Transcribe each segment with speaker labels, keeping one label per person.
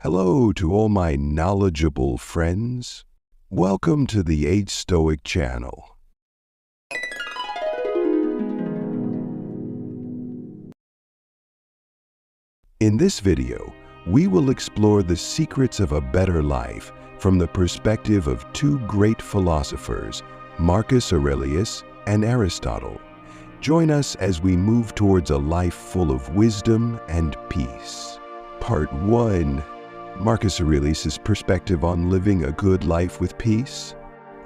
Speaker 1: Hello to all my knowledgeable friends. Welcome to the HSTOIC channel. In this video, we will explore the secrets of a better life from the perspective of two great philosophers, Marcus Aurelius and Aristotle. Join us as we move towards a life full of wisdom and peace. Part 1. Marcus Aurelius' perspective on living a good life with peace.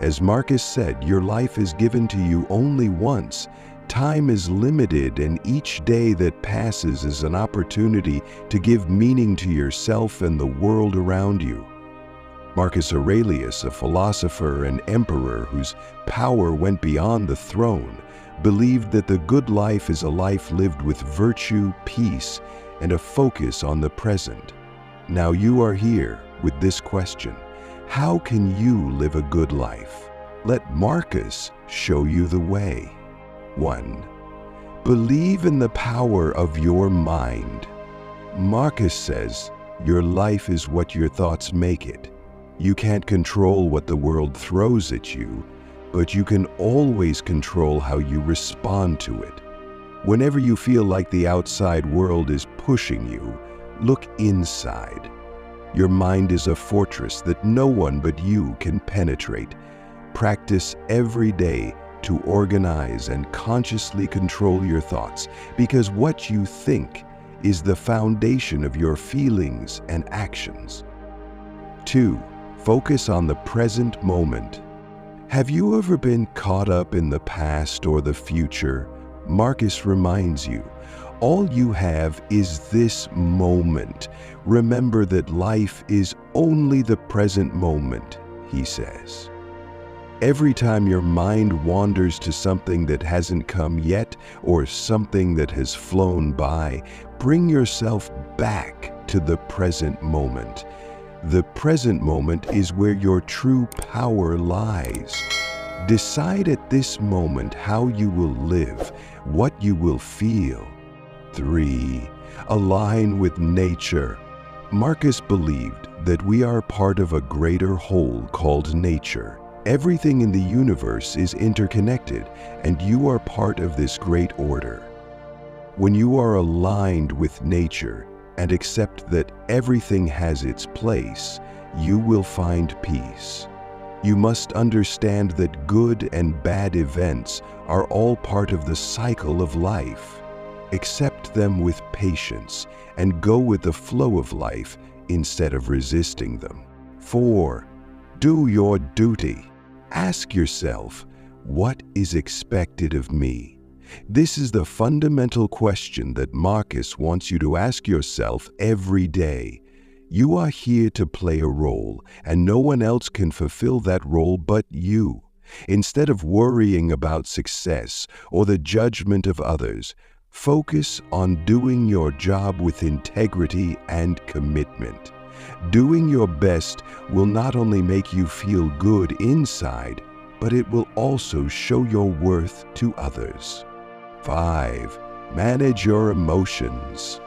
Speaker 1: As Marcus said, your life is given to you only once. Time is limited, and each day that passes is an opportunity to give meaning to yourself and the world around you. Marcus Aurelius, a philosopher and emperor whose power went beyond the throne, believed that the good life is a life lived with virtue, peace, and a focus on the present. Now you are here with this question: how can you live a good life? Let Marcus show you the way. 1. Believe in the power of your mind. Marcus says, your life is what your thoughts make it. You can't control what the world throws at you, but you can always control how you respond to it. Whenever you feel like the outside world is pushing you, look inside. Your mind is a fortress that no one but you can penetrate. Practice every day to organize and consciously control your thoughts, because what you think is the foundation of your feelings and actions. 2. Focus on the present moment. Have you ever been caught up in the past or the future? Marcus reminds you, all you have is this moment. Remember that life is only the present moment, he says. Every time your mind wanders to something that hasn't come yet or something that has flown by, bring yourself back to the present moment. The present moment is where your true power lies. Decide at this moment how you will live, what you will feel. 3. Align with nature. Marcus believed that we are part of a greater whole called nature. Everything in the universe is interconnected, and you are part of this great order. When you are aligned with nature and accept that everything has its place, you will find peace. You must understand that good and bad events are all part of the cycle of life. Accept them with patience and go with the flow of life instead of resisting them. 4. Do your duty. Ask yourself, what is expected of me? This is the fundamental question that Marcus wants you to ask yourself every day. You are here to play a role, and no one else can fulfill that role but you. Instead of worrying about success or the judgment of others, focus on doing your job with integrity and commitment. Doing your best will not only make you feel good inside, but it will also show your worth to others. 5. Manage your emotions.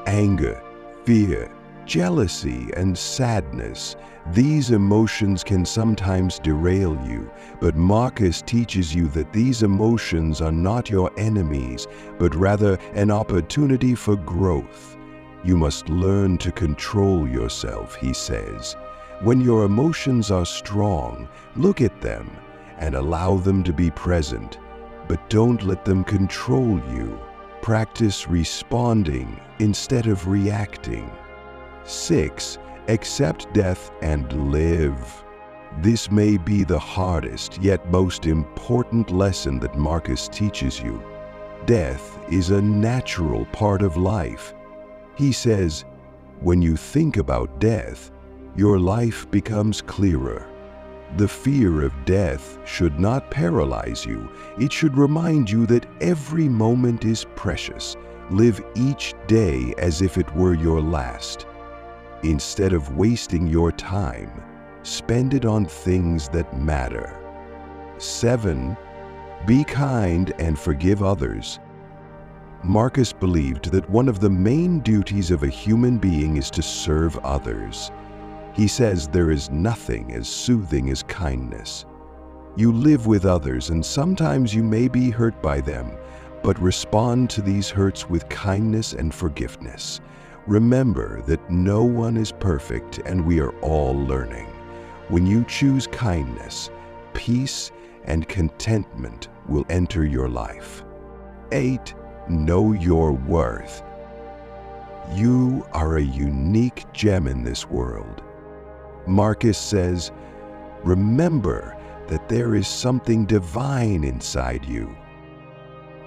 Speaker 1: Anger, fear, jealousy, and sadness. These emotions can sometimes derail you, but Marcus teaches you that these emotions are not your enemies, but rather an opportunity for growth. You must learn to control yourself, he says. When your emotions are strong, look at them and allow them to be present, but don't let them control you. Practice responding instead of reacting. 6. Accept death and live. This may be the hardest yet most important lesson that Marcus teaches you. Death is a natural part of life. He says, when you think about death, your life becomes clearer. The fear of death should not paralyze you. It should remind you that every moment is precious. Live each day as if it were your last. Instead of wasting your time, spend it on things that matter. 7. Be kind and forgive others. Marcus believed that one of the main duties of a human being is to serve others. He says there is nothing as soothing as kindness. You live with others, and sometimes you may be hurt by them, but respond to these hurts with kindness and forgiveness. Remember that no one is perfect, and we are all learning. When you choose kindness, peace and contentment will enter your life. 8. Know your worth. You are a unique gem in this world. Marcus says, remember that there is something divine inside you.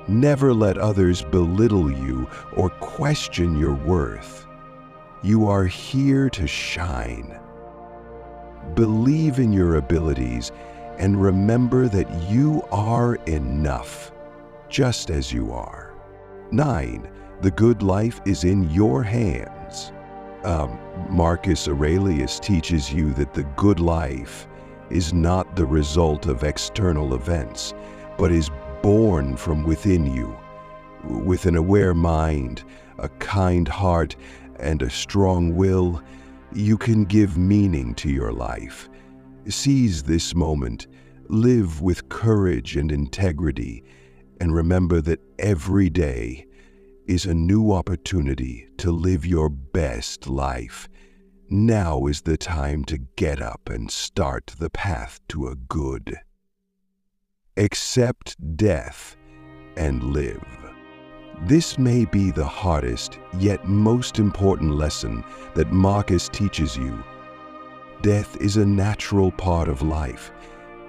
Speaker 1: Never let others belittle you or question your worth. You are here to shine. Believe in your abilities and remember that you are enough, just as you are. 9. The good life is in your hands. Marcus Aurelius teaches you that the good life is not the result of external events, but is born from within you. With an aware mind, a kind heart, and a strong will, you can give meaning to your life. Seize this moment, live with courage and integrity, and remember that every day is a new opportunity to live your best life. Now is the time to get up and start the path to a good. Accept death and live. This may be the hardest, yet most important lesson that Marcus teaches you. Death is a natural part of life.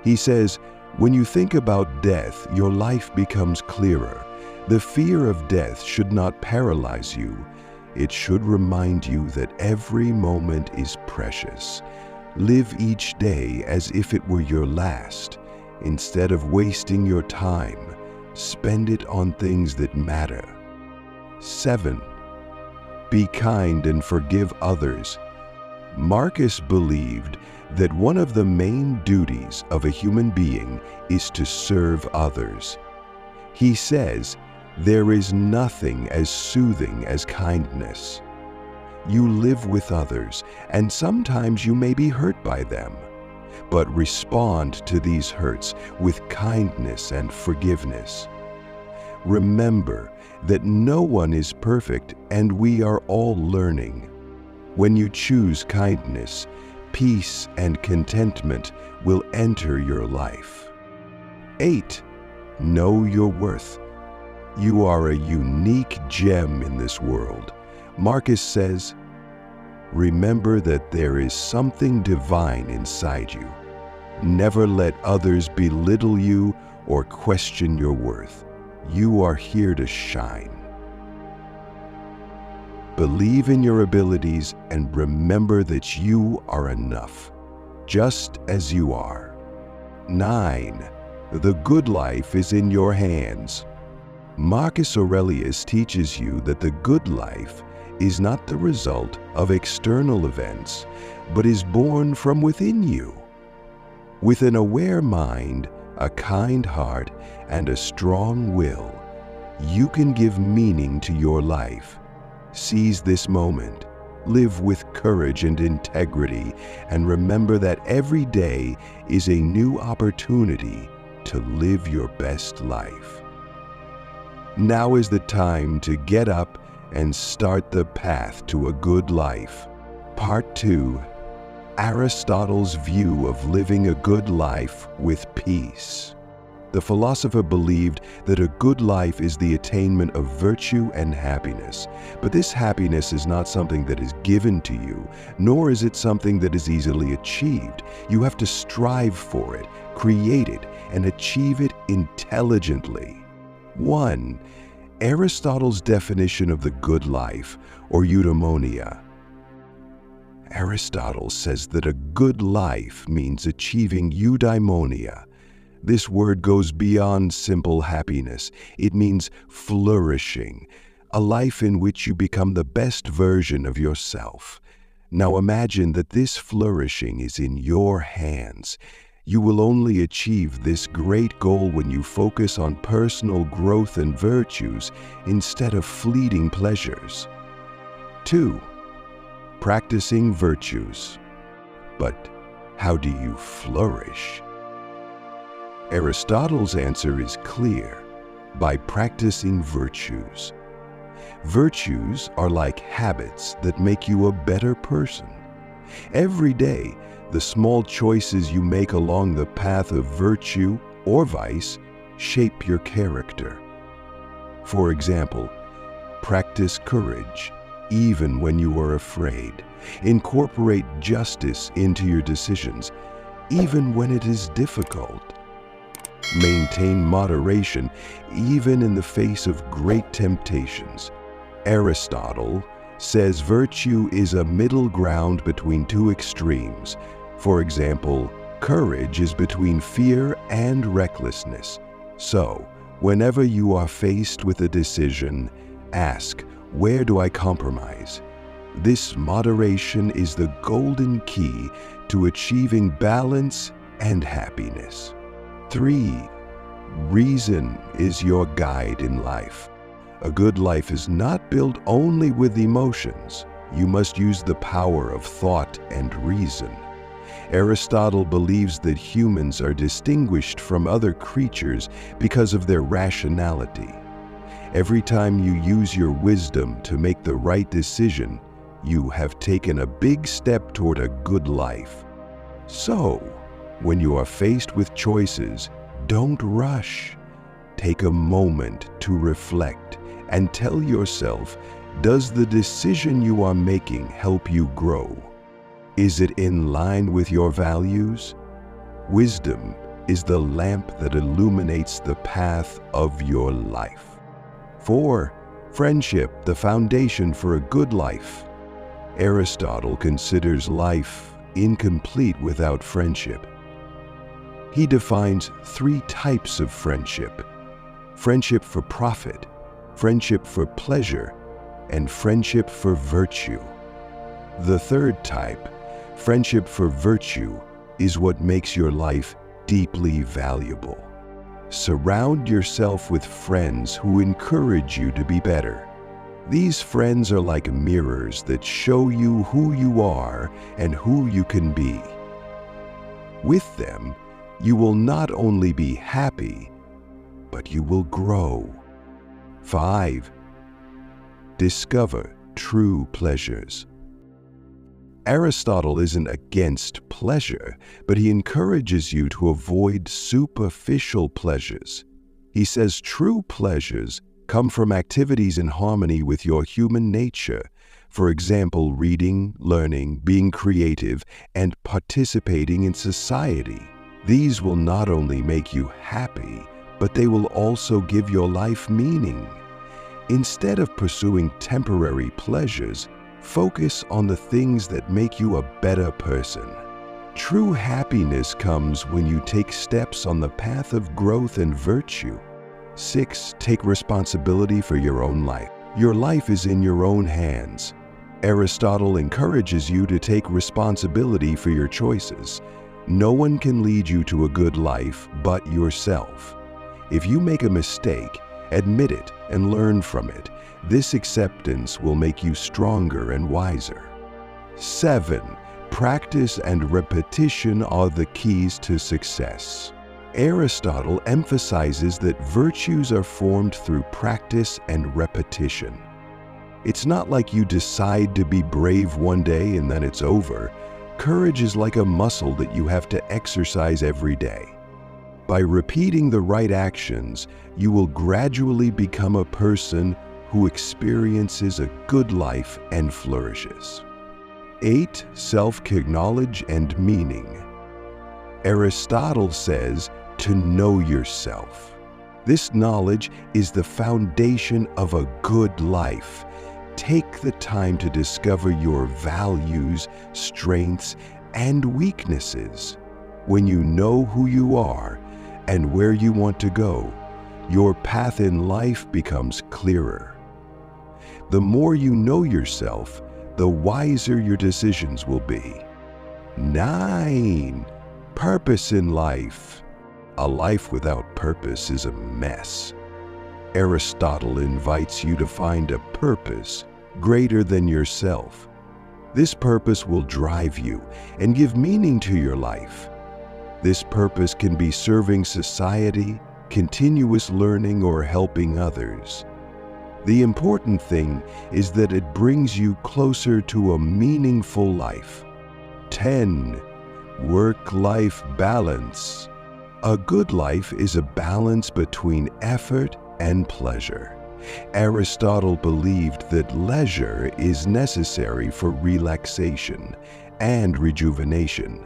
Speaker 1: He says, when you think about death, your life becomes clearer. The fear of death should not paralyze you. It should remind you that every moment is precious. Live each day as if it were your last. Instead of wasting your time, spend it on things that matter. 7. Be kind and forgive others. Marcus believed that one of the main duties of a human being is to serve others. He says, there is nothing as soothing as kindness. You live with others, and sometimes you may be hurt by them, but respond to these hurts with kindness and forgiveness. Remember that no one is perfect, and we are all learning. When you choose kindness, peace and contentment will enter your life. 8. Know your worth. You are a unique gem in this world. Marcus says, remember that there is something divine inside you. Never let others belittle you or question your worth. You are here to shine. Believe in your abilities and remember that you are enough, just as you are. 9. The good life is in your hands. Marcus Aurelius teaches you that the good life is not the result of external events, but is born from within you. With an aware mind, a kind heart, and a strong will, you can give meaning to your life. Seize this moment, live with courage and integrity, and remember that every day is a new opportunity to live your best life. Now is the time to get up and start the path to a good life. Part 2. Aristotle's view of living a good life with peace. The philosopher believed that a good life is the attainment of virtue and happiness. But this happiness is not something that is given to you, nor is it something that is easily achieved. You have to strive for it, create it, and achieve it intelligently. 1. Aristotle's definition of the good life, or eudaimonia. Aristotle says that a good life means achieving eudaimonia. This word goes beyond simple happiness. It means flourishing, a life in which you become the best version of yourself. Now imagine that this flourishing is in your hands. You will only achieve this great goal when you focus on personal growth and virtues instead of fleeting pleasures. 2. Practicing virtues. But how do you flourish? Aristotle's answer is clear: by practicing virtues. Virtues are like habits that make you a better person. Every day, the small choices you make along the path of virtue or vice shape your character. For example, practice courage even when you are afraid. Incorporate justice into your decisions even when it is difficult. Maintain moderation even in the face of great temptations. Aristotle says virtue is a middle ground between two extremes. For example, courage is between fear and recklessness. So, whenever you are faced with a decision, ask, where do I compromise? This moderation is the golden key to achieving balance and happiness. 3. Reason is your guide in life. A good life is not built only with emotions. You must use the power of thought and reason. Aristotle believes that humans are distinguished from other creatures because of their rationality. Every time you use your wisdom to make the right decision, you have taken a big step toward a good life. So, when you are faced with choices, don't rush. Take a moment to reflect and tell yourself, does the decision you are making help you grow? Is it in line with your values? Wisdom is the lamp that illuminates the path of your life. 4. Friendship, the foundation for a good life. Aristotle considers life incomplete without friendship. He defines 3 types of friendship: friendship for profit, friendship for pleasure, and friendship for virtue. The third type, friendship for virtue, is what makes your life deeply valuable. Surround yourself with friends who encourage you to be better. These friends are like mirrors that show you who you are and who you can be. With them, you will not only be happy, but you will grow. 5. Discover true pleasures. Aristotle isn't against pleasure, but he encourages you to avoid superficial pleasures. He says true pleasures come from activities in harmony with your human nature. For example, reading, learning, being creative, and participating in society. These will not only make you happy, but they will also give your life meaning. Instead of pursuing temporary pleasures, focus on the things that make you a better person. True happiness comes when you take steps on the path of growth and virtue. 6. Take responsibility for your own life. Your life is in your own hands. Aristotle encourages you to take responsibility for your choices. No one can lead you to a good life but yourself. If you make a mistake, admit it and learn from it. This acceptance will make you stronger and wiser. 7. Practice and repetition are the keys to success. Aristotle emphasizes that virtues are formed through practice and repetition. It's not like you decide to be brave one day and then it's over. Courage is like a muscle that you have to exercise every day. By repeating the right actions, you will gradually become a person who experiences a good life and flourishes. 8. Self-knowledge and meaning. Aristotle says to know yourself. This knowledge is the foundation of a good life. Take the time to discover your values, strengths, and weaknesses. When you know who you are and where you want to go, your path in life becomes clearer. The more you know yourself, the wiser your decisions will be. 9. Purpose in life. A life without purpose is a mess. Aristotle invites you to find a purpose greater than yourself. This purpose will drive you and give meaning to your life. This purpose can be serving society, continuous learning, or helping others. The important thing is that it brings you closer to a meaningful life. 10. Work-life balance. A good life is a balance between effort and pleasure. Aristotle believed that leisure is necessary for relaxation and rejuvenation,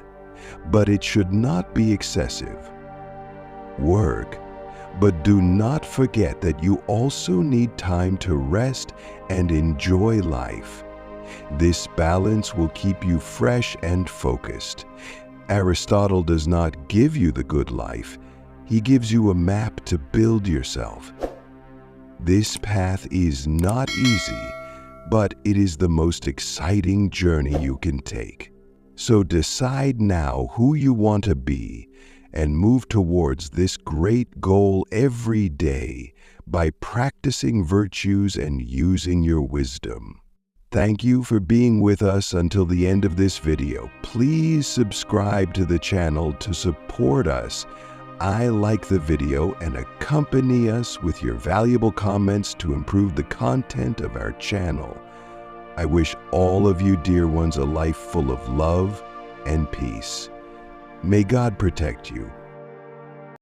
Speaker 1: but it should not be excessive. Work, but do not forget that you also need time to rest and enjoy life. This balance will keep you fresh and focused. Aristotle does not give you the good life. He gives you a map to build yourself. This path is not easy, but it is the most exciting journey you can take. So decide now who you want to be and move towards this great goal every day by practicing virtues and using your wisdom. Thank you for being with us until the end of this video. Please subscribe to the channel to support us. I like the video and accompany us with your valuable comments to improve the content of our channel. I wish all of you dear ones a life full of love and peace. May God protect you